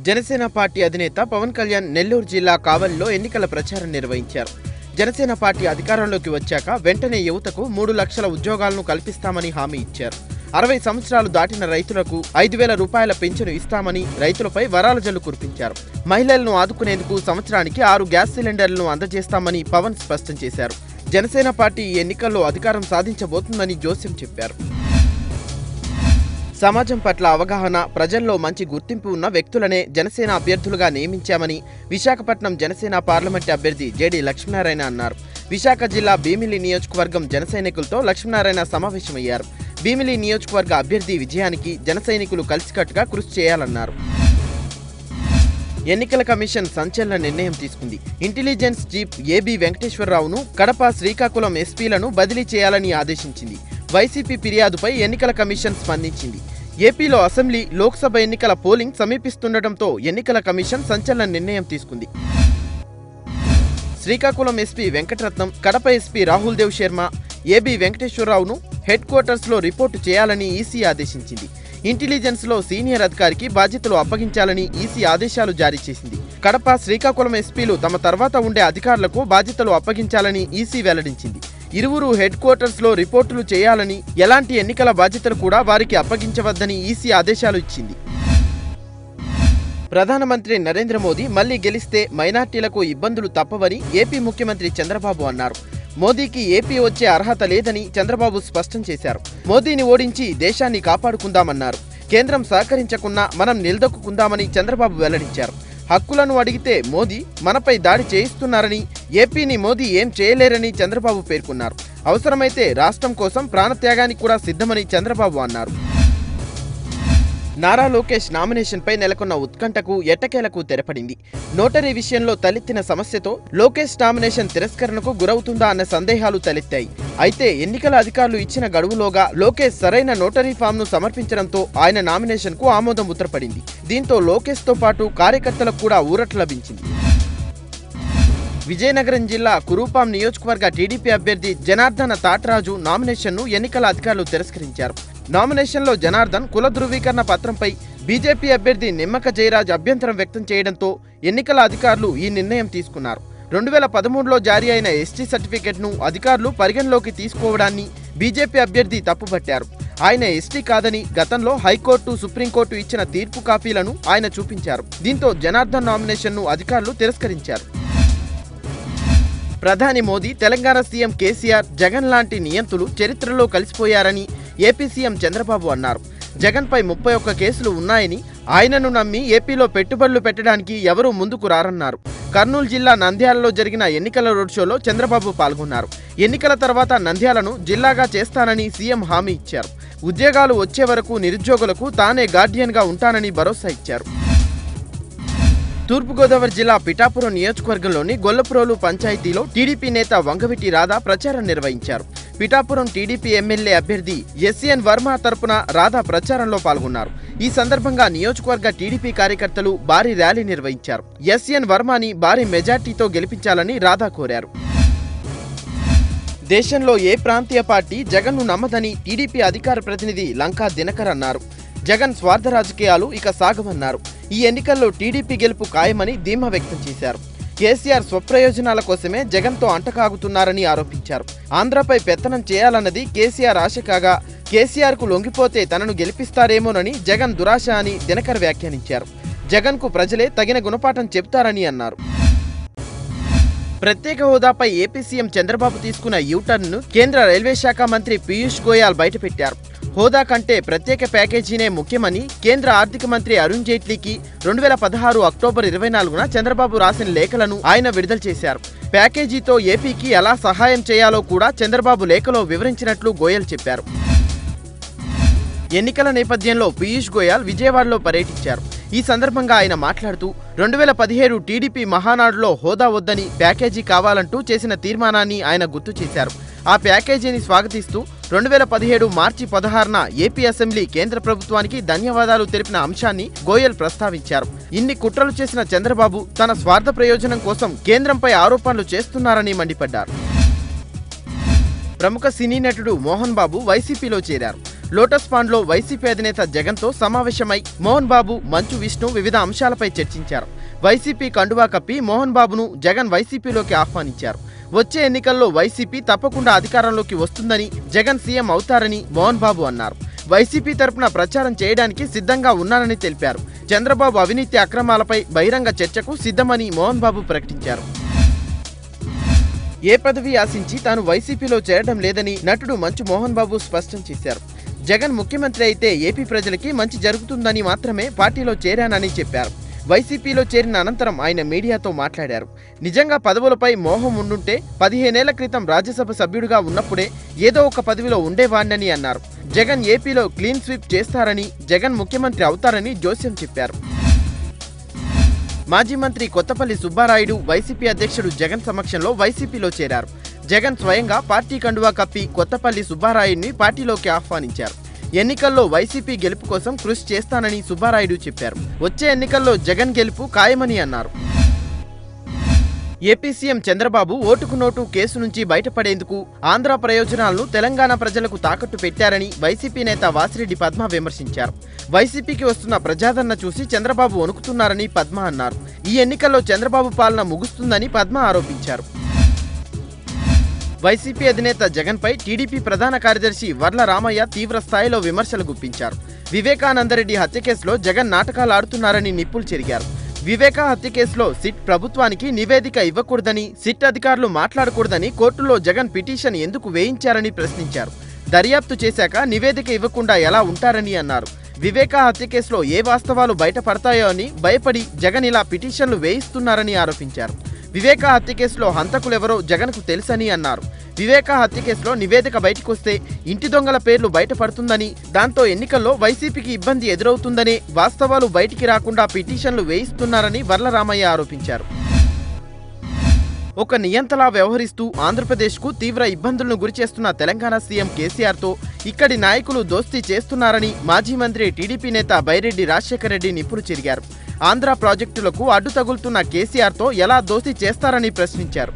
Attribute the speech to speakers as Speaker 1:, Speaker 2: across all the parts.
Speaker 1: Janasena party అధినేత పవన్ కళ్యాణ్ నెల్లూరు జిల్లా కావలిలో ఎన్నికల ప్రచారం నిర్వహించారు. జనసేన పార్టీ అధికారంలోకి వచ్చాక వెంటనే యువతకు 3 లక్షల ఉద్యోగాలను కల్పిస్తామని హామీ ఇచ్చారు. 60 సంవత్సరాలు దాటిన రైతులకు 5,000 రూపాయల పెన్షన్ ఇస్తామని రైతులపై వరాల జల్లు కురిపించారు. మహిళలను ఆదుకునేందుకు సంవత్సరానికి 6 గ్యాస్ సిలిండర్లను అందజేస్తామని పవన్ స్పష్టం చేశారు. జనసేన పార్టీ ఈ ఎన్నికల్లో అధికారం సాధించబోతుందని జోస్యం చెప్పారు. సమాజం పట్ల అవగాహన, ప్రజల్లో మంచి గుర్తింపు ఉన్న వ్యక్తులనే జనసేన అభ్యర్థులుగా నియమించామని విశాఖపట్నం జనసేన పార్లమెంట్ అభ్యర్థి జేడీ లక్ష్మీనారాయణ అన్నారు. విశాఖ జిల్లా భీమిలి నియోజకవర్గం జనసైనికులతో లక్ష్మీనారాయణ సమావేశమయ్యారు. భీమిలి నియోజకవర్గ అభ్యర్థి విజయానికి జనసైనికులు కలిసికట్టుగా కృషి చేయాలన్నారు. ఎన్నికల కమిషన్ సంచలన నిర్ణయం తీసుకుంది. ఇంటెలిజెన్స్ చీఫ్ ఏబీ వెంకటేశ్వరరావును కడప, శ్రీకాకుళం ఎస్పీలను బదిలీ చేయాలని ఆదేశించింది. వైసీపీ ఫిర్యాదుపై ఎన్నికల కమిషన్ స్పందించింది. ఏపీలో అసెంబ్లీ, లోక్సభ ఎన్నికల పోలింగ్ సమీపిస్తుండటంతో ఎన్నికల కమిషన్ సంచలన నిర్ణయం తీసుకుంది. శ్రీకాకుళం ఎస్పీ వెంకటరత్నం, కడప ఎస్పీ రాహుల్ దేవ్ శర్మ, ఏబీ వెంకటేశ్వరరావును హెడ్ క్వార్టర్స్లో రిపోర్టు చేయాలని ఈసీ ఆదేశించింది. ఇంటెలిజెన్స్లో సీనియర్ అధికారికి బాధ్యతలు అప్పగించాలని ఈసీ ఆదేశాలు జారీ చేసింది. కడప, శ్రీకాకుళం ఎస్పీలు తమ తర్వాత ఉండే అధికారులకు బాధ్యతలు అప్పగించాలని ఈసీ వెల్లడించింది. ఇరువురు హెడ్ క్వార్టర్స్లో రిపోర్టులు చేయాలని, ఎలాంటి ఎన్నికల బాధ్యతలు కూడా వారికి అప్పగించవద్దని ఈసీ ఆదేశాలు ఇచ్చింది. ప్రధానమంత్రి నరేంద్ర మోదీ మళ్లీ గెలిస్తే మైనార్టీలకు ఇబ్బందులు తప్పవని ఏపీ ముఖ్యమంత్రి చంద్రబాబు అన్నారు. మోదీకి ఏపీ వచ్చే అర్హత లేదని చంద్రబాబు స్పష్టం చేశారు. మోదీని ఓడించి దేశాన్ని కాపాడుకుందామన్నారు. కేంద్రం సహకరించకున్నా మనం నిలదొక్కుందామని చంద్రబాబు వెల్లడించారు. హక్కులను అడిగితే మోదీ మనపై దాడి చేయిస్తున్నారని, ఏపీని మోదీ ఏం చేయలేరని చంద్రబాబు పేర్కొన్నారు. అవసరమైతే రాష్ట్రం కోసం ప్రాణత్యాగానికి కూడా సిద్ధమని చంద్రబాబు అన్నారు. నారా లోకేష్ నామినేషన్పై నెలకొన్న ఉత్కంఠకు ఎట్టకేలకు తెరపడింది. నోటరీ విషయంలో తలెత్తిన సమస్యతో లోకేష్ నామినేషన్ తిరస్కరణకు గురవుతుందా అన్న సందేహాలు తలెత్తాయి. అయితే ఎన్నికల అధికారులు ఇచ్చిన గడువులోగా లోకేష్ సరైన నోటరీ ఫామ్ను సమర్పించడంతో ఆయన నామినేషన్కు ఆమోదం ముద్రపడింది. దీంతో లోకేష్తో పాటు కార్యకర్తలకు కూడా ఊరట లభించింది. విజయనగరం జిల్లా కురూపాం నియోజకవర్గ టీడీపీ అభ్యర్థి జనార్దన తాటరాజు నామినేషన్ను ఎన్నికల అధికారులు తిరస్కరించారు. నామినేషన్లో జనార్దన్ కుల ధృవీకరణ పత్రంపై బీజేపీ అభ్యర్థి నిమ్మక జయరాజ్ అభ్యంతరం వ్యక్తం చేయడంతో ఎన్నికల అధికారులు ఈ నిర్ణయం తీసుకున్నారు. 2013లో జారీ అయిన ఎస్టీ సర్టిఫికెట్ను అధికారులు పరిగణలోకి తీసుకోవడాన్ని బీజేపీ అభ్యర్థి తప్పుపట్టారు. ఆయన ఎస్టీ కాదని గతంలో హైకోర్టు, సుప్రీంకోర్టు ఇచ్చిన తీర్పు కాపీలను ఆయన చూపించారు. దీంతో జనార్దన్ నామినేషన్ను అధికారులు తిరస్కరించారు. ప్రధాని మోదీ, తెలంగాణ సీఎం కేసీఆర్, జగన్ లాంటి నియంతులు చరిత్రలో కలిసిపోయారని ఏపీ సీఎం చంద్రబాబు అన్నారు. జగన్పై 31 కేసులు ఉన్నాయని, ఆయనను నమ్మి ఏపీలో పెట్టుబడులు పెట్టడానికి ఎవరూ ముందుకు రారన్నారు. కర్నూలు జిల్లా నంద్యాలలో జరిగిన ఎన్నికల రోడ్ షోలో చంద్రబాబు పాల్గొన్నారు. ఎన్నికల తర్వాత నంద్యాలను జిల్లాగా చేస్తానని సీఎం హామీ ఇచ్చారు. ఉద్యోగాలు వచ్చే వరకు నిరుద్యోగులకు తానే గార్డియన్గా ఉంటానని భరోసా ఇచ్చారు. తూర్పుగోదావరి జిల్లా పిఠాపురం నియోజకవర్గంలోని గొల్లప్రోలు పంచాయతీలో టీడీపీ నేత వంగవీటి రాధా ప్రచారం నిర్వహించారు. పిఠాపురం టీడీపీ ఎమ్మెల్యే అభ్యర్థి ఎస్ఎన్ వర్మ తరపున రాధా ప్రచారంలో పాల్గొన్నారు. ఈ సందర్భంగా నియోజకవర్గ టీడీపీ కార్యకర్తలు భారీ ర్యాలీ నిర్వహించారు. ఎస్ఎన్ వర్మని భారీ మెజార్టీతో గెలిపించాలని రాధా కోరారు. దేశంలో ఏ ప్రాంతీయ పార్టీ జగన్ను నమ్మదని టీడీపీ అధికార ప్రతినిధి లంకా దినకర్ అన్నారు. జగన్ స్వార్థ రాజకీయాలు ఇక సాగమన్నారు. ఈ ఎన్నికల్లో టీడీపీ గెలుపు ఖాయమని ధీమా వ్యక్తం చేశారు. కేసీఆర్ స్వప్రయోజనాల కోసమే జగన్తో అంటకాగుతున్నారని ఆరోపించారు. ఆంధ్రపై పెత్తనం చేయాలన్నది కేసీఆర్ ఆశ కాగా, కేసీఆర్కు లొంగిపోతే తనను గెలిపిస్తారేమోనని జగన్ దురాశ అని దినకర్ వ్యాఖ్యానించారు. జగన్కు ప్రజలే తగిన గుణపాఠం చెబుతారని అన్నారు. ప్రత్యేక హోదాపై ఏపీ సీఎం చంద్రబాబు తీసుకున్న యూటర్న్ను కేంద్ర రైల్వే శాఖ మంత్రి పీయూష్ గోయల్ బయటపెట్టారు. హోదా కంటే ప్రత్యేక ప్యాకేజీనే ముఖ్యమని కేంద్ర ఆర్థిక మంత్రి అరుణ్ జైట్లీకి 2016 అక్టోబర్ 24న చంద్రబాబు రాసిన లేఖలను ఆయన విడుదల చేశారు. ప్యాకేజీతో ఏపీకి ఎలా సహాయం చేయాలో కూడా చంద్రబాబు లేఖలో వివరించినట్లు గోయల్ చెప్పారు. ఎన్నికల నేపథ్యంలో పీయూష్ గోయల్ విజయవాడలో పర్యటించారు. ఈ సందర్భంగా ఆయన మాట్లాడుతూ 2017 టీడీపీ మహానాడులో హోదా వద్దని ప్యాకేజీ కావాలంటూ చేసిన తీర్మానాన్ని ఆయన గుర్తు చేశారు. ఆ ప్యాకేజీని స్వాగతిస్తూ 2017 మార్చి 16న ఏపీ అసెంబ్లీ కేంద్ర ప్రభుత్వానికి ధన్యవాదాలు తెలిపిన అంశాన్ని గోయల్ ప్రస్తావించారు. ఇన్ని కుట్రలు చేసిన చంద్రబాబు తన స్వార్థ ప్రయోజనం కోసం కేంద్రంపై ఆరోపణలు చేస్తున్నారని మండిపడ్డారు. ప్రముఖ సినీ నటుడు మోహన్ బాబు వైసీపీలో చేరారు. లోటస్ పాండ్లో వైసీపీ అధినేత జగన్తో సమావేశమై మోహన్ బాబు, మంచు విష్ణు వివిధ అంశాలపై చర్చించారు. వైసీపీ కండువా కప్పి మోహన్ బాబును జగన్ వైసీపీలోకి ఆహ్వానించారు. వచ్చే ఎన్నికల్లో వైసీపీ తప్పకుండా అధికారంలోకి వస్తుందని, జగన్ సీఎం అవుతారని మోహన్ బాబు అన్నారు. వైసీపీ తరపున ప్రచారం చేయడానికి సిద్ధంగా ఉన్నానని తెలిపారు. చంద్రబాబు అవినీతి అక్రమాలపై బహిరంగ చర్చకు సిద్ధమని మోహన్ బాబు ప్రకటించారు. ఏ పదవి ఆశించి తాను వైసీపీలో చేరడం లేదని నటుడు మంచు మోహన్ బాబు స్పష్టం చేశారు. జగన్ ముఖ్యమంత్రి అయితే ఏపీ ప్రజలకి మంచి జరుగుతుందని మాత్రమే పార్టీలో చేరానని చెప్పారు. వైసీపీలో చేరిన అనంతరం ఆయన మీడియాతో మాట్లాడారు. నిజంగా పదవులపై మోహం ఉండుంటే 15 ఏళ్ల క్రితం రాజ్యసభ సభ్యుడిగా ఉన్నప్పుడే ఏదో ఒక పదవిలో ఉండేవాణ్ణని అన్నారు. జగన్ ఏపీలో క్లీన్ స్వీప్ చేస్తారని, జగన్ ముఖ్యమంత్రి అవుతారని జోస్యం చెప్పారు. మాజీ మంత్రి కొత్తపల్లి సుబ్బారాయుడు వైసీపీ అధ్యక్షుడు జగన్ సమక్షంలో వైసీపీలో చేరారు. జగన్ స్వయంగా పార్టీ కండువా కప్పి కొత్తపల్లి సుబ్బారాయుడిని పార్టీలోకి ఆహ్వానించారు. ఎన్నికల్లో వైసీపీ గెలుపు కోసం కృషి చేస్తానని సుబ్బారాయుడు చెప్పారు. వచ్చే ఎన్నికల్లో జగన్ గెలుపు ఖాయమని అన్నారు. ఏపీ సీఎం చంద్రబాబు ఓటుకు నోటు కేసు నుంచి బయటపడేందుకు ఆంధ్ర ప్రయోజనాలను తెలంగాణ ప్రజలకు తాకట్టు పెట్టారని వైసీపీ నేత వాసిరెడ్డి పద్మ విమర్శించారు. వైసీపీకి వస్తున్న ప్రజాదరణ చూసి చంద్రబాబు వణుకుతున్నారని పద్మ అన్నారు. ఈ ఎన్నికల్లో చంద్రబాబు పాలన ముగుస్తుందని పద్మ ఆరోపించారు. వైసీపీ అధినేత జగన్పై టీడీపీ ప్రధాన కార్యదర్శి వర్ల రామయ్య తీవ్ర స్థాయిలో విమర్శలు గుప్పించారు. వివేకానందరెడ్డి హత్య కేసులో జగన్ నాటకాలు ఆడుతున్నారని నిప్పులు చెరిగారు. వివేకా హత్య కేసులో సిట్ ప్రభుత్వానికి నివేదిక ఇవ్వకూడదని, సిట్ అధికారులు మాట్లాడకూడదని కోర్టులో జగన్ పిటిషన్ ఎందుకు వేయించారని ప్రశ్నించారు. దర్యాప్తు చేశాక నివేదిక ఇవ్వకుండా ఎలా ఉంటారని అన్నారు. వివేకా హత్య కేసులో ఏ వాస్తవాలు బయటపడతాయో అని భయపడి జగన్ ఇలా పిటిషన్లు వేయిస్తున్నారని ఆరోపించారు. వివేకా హత్య కేసులో హంతకులెవరో జగన్కు తెలుసని అన్నారు. వివేకా హత్య కేసులో నివేదిక బయటకొస్తే ఇంటి దొంగల పేర్లు బయటపడుతుందని, దాంతో ఎన్నికల్లో వైసీపీకి ఇబ్బంది ఎదురవుతుందనే వాస్తవాలు బయటికి రాకుండా పిటిషన్లు వేయిస్తున్నారని వర్ల రామయ్య ఆరోపించారు. ఒక నియంతలా వ్యవహరిస్తూ ఆంధ్రప్రదేశ్కు తీవ్ర ఇబ్బందులను గురిచేస్తున్న తెలంగాణ సీఎం కేసీఆర్తో ఇక్కడి నాయకులు దోస్తీ చేస్తున్నారని మాజీ మంత్రి టీడీపీ నేత బైరెడ్డి రాజశేఖర రెడ్డి నిప్పులు చెరిగారు. ఆంధ్ర ప్రాజెక్టులకు అడ్డు తగులుతున్న కేసీఆర్తో ఎలా దోస్తీ చేస్తారని ప్రశ్నించారు.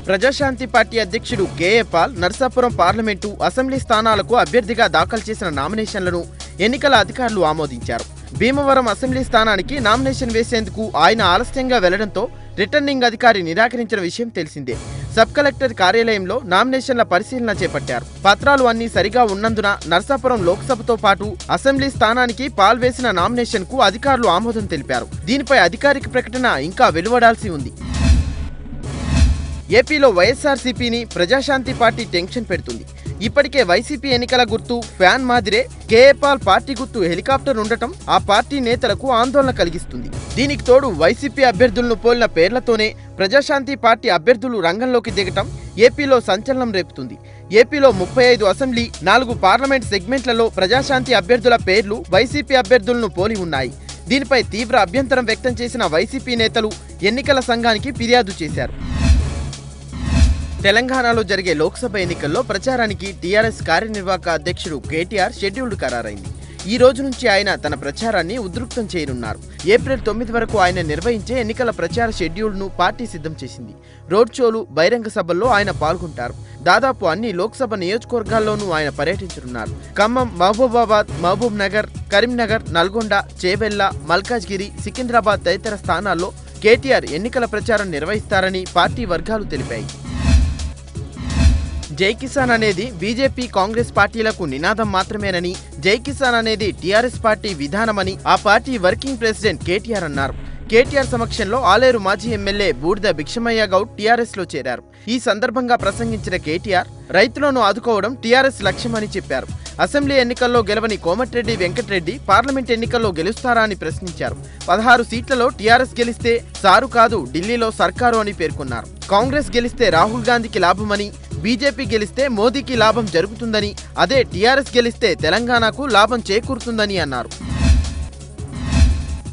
Speaker 1: ప్రజాశాంతి పార్టీ అధ్యక్షుడు K A Paul Narsapuram parliament, assembly స్థానాలకు అభ్యర్థిగా దాఖలు చేసిన నామినేషన్లను ఎన్నికల అధికారులు ఆమోదించారు. భీమవరం అసెంబ్లీ స్థానానికి నామినేషన్ వేసేందుకు ఆయన ఆలస్యంగా వెళ్లడంతో రిటర్నింగ్ అధికారి నిరాకరించిన విషయం తెలిసిందే. సబ్ కలెక్టర్ కార్యాలయంలో నామినేషన్ల పరిశీలన చేపట్టారు. పత్రాలు అన్నీ సరిగా ఉన్నందున నర్సాపురం లోక్సభతో పాటు అసెంబ్లీ స్థానానికి పాల్ వేసిన నామినేషన్ కు అధికారులు ఆమోదం తెలిపారు. దీనిపై అధికారిక ప్రకటన ఇంకా వెలువడాల్సి ఉంది. ఏపీలో వైఎస్ఆర్సీపీని ప్రజాశాంతి పార్టీ టెన్షన్ పెడుతుంది. ఇప్పటికే వైసీపీ ఎన్నికల గుర్తు ఫ్యాన్ మాదిరే కేఏ పాల్ పార్టీ గుర్తు హెలికాప్టర్ ఉండటం ఆ పార్టీ నేతలకు ఆందోళన కలిగిస్తుంది. దీనికి తోడు వైసీపీ అభ్యర్థులను పోలిన పేర్లతోనే ప్రజాశాంతి పార్టీ అభ్యర్థులు రంగంలోకి దిగటం ఏపీలో సంచలనం రేపుతుంది. ఏపీలో 35 అసెంబ్లీ, 4 పార్లమెంట్ సెగ్మెంట్లలో ప్రజాశాంతి అభ్యర్థుల పేర్లు వైసీపీ అభ్యర్థులను పోలి ఉన్నాయి. దీనిపై తీవ్ర అభ్యంతరం వ్యక్తం చేసిన వైసీపీ నేతలు ఎన్నికల సంఘానికి ఫిర్యాదు చేశారు. తెలంగాణలో జరిగే లోక్సభ ఎన్నికల్లో ప్రచారానికి టీఆర్ఎస్ కార్యనిర్వాహక అధ్యక్షుడు కేటీఆర్ షెడ్యూల్డ్ ఖరారైంది. ఈ రోజు నుంచి ఆయన తన ప్రచారాన్ని ఉధృతం చేయనున్నారు. ఏప్రిల్ 9 వరకు ఆయన నిర్వహించే ఎన్నికల ప్రచార షెడ్యూల్ను పార్టీ సిద్ధం చేసింది. రోడ్ షోలు, బహిరంగ సభల్లో ఆయన పాల్గొంటారు. దాదాపు అన్ని లోక్సభ నియోజకవర్గాల్లోనూ ఆయన పర్యటించనున్నారు. ఖమ్మం, మహబూబాబాద్, మహబూబ్ నగర్, కరీంనగర్, నల్గొండ, చేవెళ్ల, మల్కాజ్గిరి, సికింద్రాబాద్ తదితర స్థానాల్లో కేటీఆర్ ఎన్నికల ప్రచారం నిర్వహిస్తారని పార్టీ వర్గాలు తెలిపాయి. జై కిసాన్ అనేది బీజేపీ, కాంగ్రెస్ పార్టీలకు నినాదం మాత్రమేనని, జై కిసాన్ అనేది టీఆర్ఎస్ పార్టీ విధానమని ఆ పార్టీ వర్కింగ్ ప్రెసిడెంట్ కేటీఆర్ అన్నారు. కేటీఆర్ సమక్షంలో ఆలేరు మాజీ ఎమ్మెల్యే బూడిద భిక్షమయ్య గౌడ్ టీఆర్ఎస్ లో చేరారు. ఈ సందర్భంగా ప్రసంగించిన కేటీఆర్ రైతులను ఆదుకోవడం టీఆర్ఎస్ లక్ష్యమని చెప్పారు. అసెంబ్లీ ఎన్నికల్లో గెలవని కోమటిరెడ్డి వెంకటరెడ్డి పార్లమెంట్ ఎన్నికల్లో గెలుస్తారా అని ప్రశ్నించారు. 16 సీట్లలో టీఆర్ఎస్ గెలిస్తే సారు కాదు, ఢిల్లీలో సర్కారు అని పేర్కొన్నారు. కాంగ్రెస్ గెలిస్తే రాహుల్ గాంధీకి లాభమని, బీజేపీ గెలిస్తే మోదీకి లాభం జరుగుతుందని, అదే టీఆర్ఎస్ గెలిస్తే తెలంగాణకు లాభం చేకూరుతుందని అన్నారు.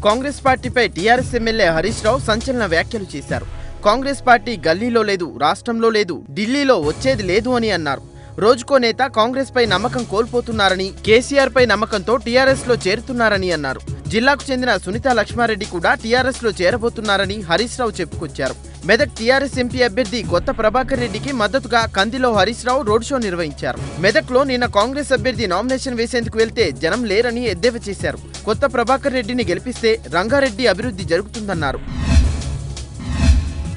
Speaker 1: కాంగ్రెస్ పార్టీపై టీఆర్ఎస్ ఎమ్మెల్యే హరీష్ రావు సంచలన వ్యాఖ్యలు చేశారు. కాంగ్రెస్ పార్టీ గల్లీలో లేదు, రాష్ట్రంలో లేదు, ఢిల్లీలో వచ్చేది లేదు అని అన్నారు. రోజుకో నేత కాంగ్రెస్ పై నమ్మకం కోల్పోతున్నారని, కేసీఆర్ పై నమ్మకంతో టీఆర్ఎస్ లో చేరుతున్నారని అన్నారు. జిల్లాకు చెందిన సునీతా లక్ష్మారెడ్డి కూడా టీఆర్ఎస్ లో చేరబోతున్నారని హరీష్ రావు చెప్పుకొచ్చారు. మెదక్ టీఆర్ఎస్ ఎంపీ అభ్యర్థి కొత్త ప్రభాకర్ రెడ్డికి మద్దతుగా కందిలో హరీష్ రావు రోడ్ షో నిర్వహించారు. మెదక్లో నిన్న కాంగ్రెస్ అభ్యర్థి నామినేషన్ వేసేందుకు వెళ్తే జనం లేరని ఎద్దేవా చేశారు. కొత్త ప్రభాకర్ రెడ్డిని గెలిపిస్తే రంగారెడ్డి అభివృద్ధి జరుగుతుందన్నారు.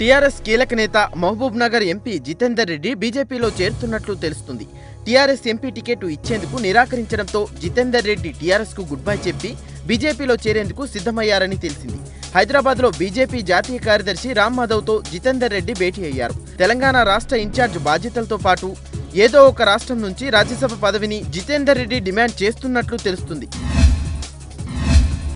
Speaker 1: టీఆర్ఎస్ కీలక నేత మహబూబ్ నగర్ ఎంపీ జితేందర్ రెడ్డి బీజేపీలో చేరుతున్నట్లు తెలుస్తుంది. టీఆర్ఎస్ ఎంపీ టికెట్ ఇచ్చేందుకు నిరాకరించడంతో జితేందర్ రెడ్డి టీఆర్ఎస్ కు గుడ్ బై చెప్పి బీజేపీలో చేరేందుకు సిద్ధమయ్యారని తెలిసింది. హైదరాబాద్ లో బీజేపీ జాతీయ కార్యదర్శి రామ్ మాధవ్ తో జితేందర్ రెడ్డి భేటీ అయ్యారు. తెలంగాణ రాష్ట్ర ఇన్ఛార్జ్ బాధ్యతలతో పాటు ఏదో ఒక రాష్ట్రం నుంచి రాజ్యసభ పదవిని జితేందర్ రెడ్డి డిమాండ్ చేస్తున్నట్లు తెలుస్తుంది.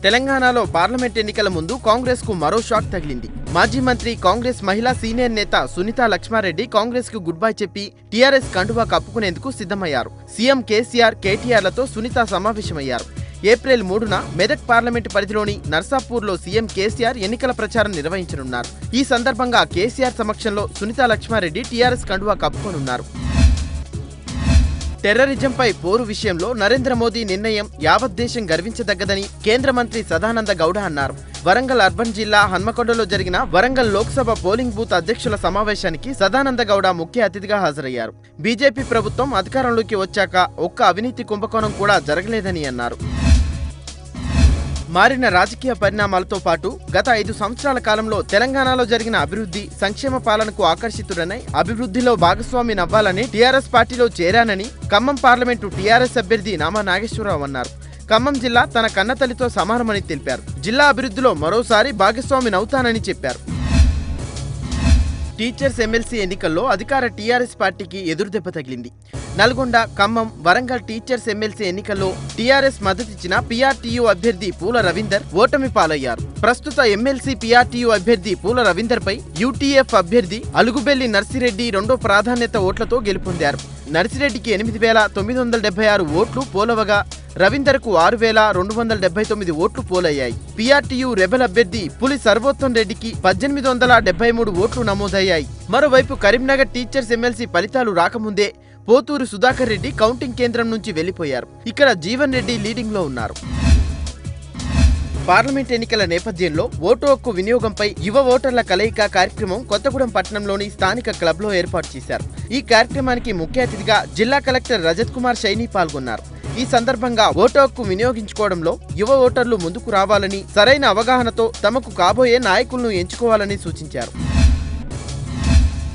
Speaker 1: తెలంగాణలో పార్లమెంట్ ఎన్నికల ముందు కాంగ్రెస్ కు మరో షాక్ తగిలింది. మాజీ మంత్రి, కాంగ్రెస్ మహిళా సీనియర్ నేత సునీతా లక్ష్మారెడ్డి కాంగ్రెస్ కు గుడ్ బై చెప్పి టీఆర్ఎస్ కండువా కప్పుకునేందుకు సిద్ధమయ్యారు. సీఎం కేసీఆర్, కేటీఆర్లతో సునీత సమావేశమయ్యారు. ఏప్రిల్ 3న మెదక్ పార్లమెంటు పరిధిలోని నర్సాపూర్లో సీఎం కేసీఆర్ ఎన్నికల ప్రచారం నిర్వహించనున్నారు. ఈ సందర్భంగా కేసీఆర్ సమక్షంలో సునీతా లక్ష్మారెడ్డి టీఆర్ఎస్ కండువా కప్పుకోనున్నారు. టెర్రరిజంపై పోరు విషయంలో నరేంద్ర మోదీ నిర్ణయం యావత్ దేశం గర్వించదగ్గదని కేంద్ర మంత్రి సదానంద గౌడ అన్నారు. వరంగల్ అర్బన్ జిల్లా హన్మకొండలో జరిగిన వరంగల్ లోక్సభ పోలింగ్ బూత్ అధ్యక్షుల సమావేశానికి సదానంద గౌడ ముఖ్య అతిథిగా హాజరయ్యారు. బీజేపీ ప్రభుత్వం అధికారంలోకి వచ్చాక ఒక్క అవినీతి కుంభకోణం కూడా జరగలేదని అన్నారు. మారిన రాజకీయ పరిణామాలతో పాటు గత 5 సంవత్సరాల కాలంలో తెలంగాణలో జరిగిన అభివృద్ధి, సంక్షేమ పాలనకు ఆకర్షితుడనై అభివృద్ధిలో భాగస్వామి నవ్వాలని టీఆర్ఎస్ పార్టీలో చేరానని ఖమ్మం పార్లమెంటు టీఆర్ఎస్ అభ్యర్థి నామా నాగేశ్వరరావు అన్నారు. ఖమ్మం జిల్లా తన కన్నతల్లితో సమానమని తెలిపారు. జిల్లా అభివృద్ధిలో మరోసారి భాగస్వామి నవుతానని చెప్పారు. టీచర్స్ ఎమ్మెల్సీ ఎన్నికల్లో అధికార టీఆర్ఎస్ పార్టీకి ఎదురుదెబ్బ తగిలింది. నల్గొండ, ఖమ్మం, వరంగల్ టీచర్స్ ఎమ్మెల్సీ ఎన్నికల్లో టీఆర్ఎస్ మద్దతిచ్చిన పీఆర్టీయూ అభ్యర్థి పూల రవీందర్ ఓటమి పాలయ్యారు. ప్రస్తుత ఎమ్మెల్సీ పీఆర్టీయూ అభ్యర్థి పూల రవీందర్ పై యూటీఎఫ్ అభ్యర్థి అలుగుబెల్లి నర్సిరెడ్డి రెండో ప్రాధాన్యత ఓట్లతో గెలుపొందారు. నర్సిరెడ్డికి 8,976 ఓట్లు పోలవగా రవీందర్కు 6,279 ఓట్లు పోలయ్యాయి. పీఆర్టీయూ రెబెల్ అభ్యర్థి పులి సర్వోత్తం రెడ్డికి 1,873 ఓట్లు నమోదయ్యాయి. మరోవైపు కరీంనగర్ టీచర్స్ ఎమ్మెల్సీ ఫలితాలు రాకముందే పోతూరు సుధాకర్ రెడ్డి కౌంటింగ్ కేంద్రం నుంచి వెళ్లిపోయారు. ఇక్కడ జీవన్ రెడ్డి లీడింగ్ లో ఉన్నారు. పార్లమెంట్ ఎన్నికల నేపథ్యంలో ఓటు హక్కు వినియోగంపై యువ ఓటర్ల కలయిక కార్యక్రమం కొత్తగూడెం పట్టణంలోని స్థానిక క్లబ్లో ఏర్పాటు చేశారు. ఈ కార్యక్రమానికి ముఖ్య అతిథిగా జిల్లా కలెక్టర్ రజత్ కుమార్ షైనీ పాల్గొన్నారు. ఈ సందర్భంగా ఓటు హక్కు వినియోగించుకోవడంలో యువ ఓటర్లు ముందుకు రావాలని, సరైన అవగాహనతో తమకు కాబోయే నాయకులను ఎంచుకోవాలని సూచించారు.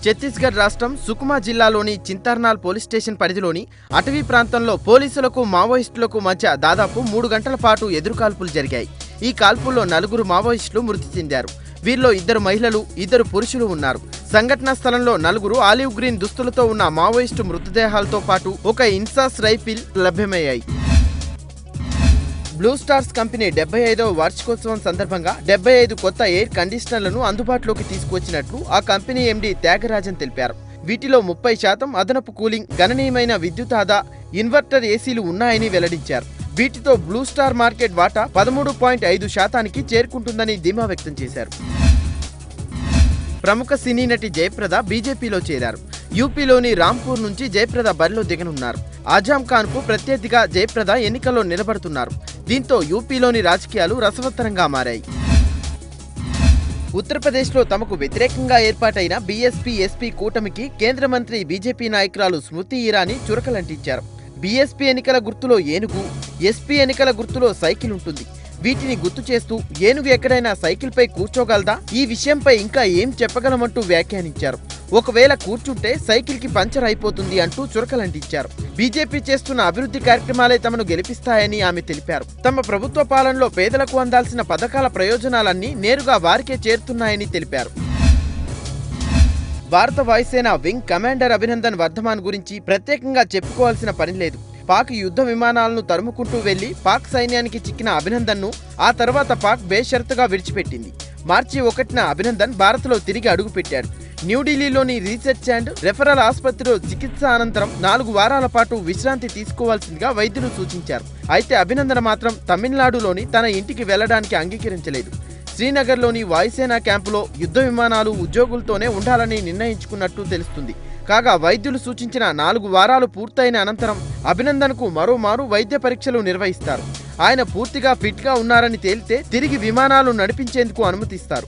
Speaker 1: ఛత్తీస్గఢ్ రాష్ట్రం సుకుమా జిల్లాలోని చింతర్నాల్ పోలీస్ స్టేషన్ పరిధిలోని అటవీ ప్రాంతంలో పోలీసులకు, మావోయిస్టులకు మధ్య దాదాపు 3 గంటల పాటు ఎదురుకాల్పులు జరిగాయి. ఈ కాల్పుల్లో 4 మావోయిస్టులు మృతి చెందారు. వీరిలో 2 మహిళలు, 2 పురుషులు ఉన్నారు. సంఘటనా స్థలంలో 4 ఆలివ్ గ్రీన్ దుస్తులతో ఉన్న మావోయిస్టు మృతదేహాలతో పాటు ఒక ఇన్సాస్ రైఫిల్ లభ్యమయ్యాయి. బ్లూ స్టార్స్ కంపెనీ 75వ వార్షికోత్సవం సందర్భంగా 75 కొత్త ఎయిర్ కండిషనర్లను అందుబాటులోకి తీసుకువచ్చినట్లు ఆ కంపెనీ ఎండీ త్యాగరాజన్ తెలిపారు. వీటిలో 30% అదనపు కూలింగ్, గణనీయమైన విద్యుత్ ఆదా, ఇన్వర్టర్ ఏసీలు ఉన్నాయని వెల్లడించారు. వీటితో బ్లూ స్టార్ మార్కెట్ వాటా 13.5% చేరుకుంటుందని ధీమా వ్యక్తం చేశారు. ప్రముఖ సినీ నటి జయప్రద బీజేపీలో చేరారు. యూపీలోని రాంపూర్ నుంచి జయప్రద బరిలో దిగనున్నారు. ఆజాం ఖాన్ కు ప్రత్యర్థిగా జయప్రద ఎన్నికల్లో నిలబడుతున్నారు. దీంతో యూపీలోని రాజకీయాలు రసవత్తరంగా మారాయి. ఉత్తరప్రదేశ్లో తమకు వ్యతిరేకంగా ఏర్పాటైన బీఎస్పీ ఎస్పీ కూటమికి కేంద్ర మంత్రి, బీజేపీ నాయకురాలు స్మృతి ఇరానీ చురకలంటించారు. బీఎస్పీ ఎన్నికల గుర్తులో ఏనుగు, ఎస్పీ ఎన్నికల గుర్తులో సైకిల్ ఉంటుంది. వీటిని గుర్తు చేస్తూ ఏనుగు ఎక్కడైనా సైకిల్ పై కూర్చోగలదా, ఈ విషయంపై ఇంకా ఏం చెప్పగలమంటూ వ్యాఖ్యానించారు. ఒకవేళ కూర్చుంటే సైకిల్ కి పంచర్ అయిపోతుంది అంటూ చురకలంటించారు. బీజేపీ చేస్తున్న అభివృద్ధి కార్యక్రమాలే తమను గెలిపిస్తాయని ఆమె తెలిపారు. తమ ప్రభుత్వ పాలనలో పేదలకు అందాల్సిన పథకాల ప్రయోజనాలన్నీ నేరుగా వారికే చేరుతున్నాయని తెలిపారు. భారత వాయుసేన వింగ్ కమాండర్ అభినందన్ వర్ధమాన్ గురించి ప్రత్యేకంగా చెప్పుకోవాల్సిన పని లేదు. పాక్ యుద్ధ విమానాలను తరుముకుంటూ వెళ్లి పాక్ సైన్యానికి చిక్కిన అభినందన్ను ఆ తర్వాత పాక్ బేషరతుగా విడిచిపెట్టింది. మార్చి 1న అభినందన్ భారత్లో తిరిగి అడుగుపెట్టాడు. న్యూఢిల్లీలోని రీసెర్చ్ అండ్ రెఫరల్ ఆసుపత్రిలో చికిత్స అనంతరం 4 వారాల పాటు విశ్రాంతి తీసుకోవాల్సిందిగా వైద్యులు సూచించారు. అయితే అభినందన్ మాత్రం తమిళనాడులోని తన ఇంటికి వెళ్లడానికి అంగీకరించలేదు. శ్రీనగర్లోని వాయుసేన క్యాంపులో యుద్ధ విమానాలు ఉద్యోగులతోనే ఉండాలని నిర్ణయించుకున్నట్టు తెలుస్తుంది. కాగా వైద్యులు సూచించిన 4 వారాలు పూర్తయిన అనంతరం అభినందన్కు మరోమారు వైద్య పరీక్షలు నిర్వహిస్తారు. ఆయన పూర్తిగా ఫిట్గా ఉన్నారని తేలితే తిరిగి విమానాలు నడిపించేందుకు అనుమతిస్తారు.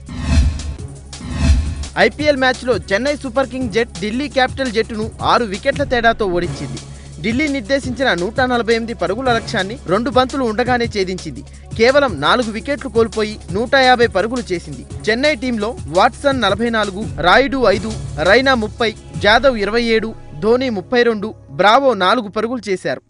Speaker 1: ఐపీఎల్ మ్యాచ్లో చెన్నై సూపర్ కింగ్ జట్ ఢిల్లీ క్యాపిటల్ జట్టును 6 వికెట్ల తేడాతో ఓడించింది. ఢిల్లీ నిర్దేశించిన 148 పరుగుల లక్ష్యాన్ని 2 బంతులు ఉండగానే ఛేదించింది. కేవలం 4 వికెట్లు కోల్పోయి 150 పరుగులు చేసింది. చెన్నై టీంలో వాట్సన్ 44, రాయుడు 5, రైనా 30, జాదవ్ 27, ధోని 32, బ్రావో 4 పరుగులు చేశారు.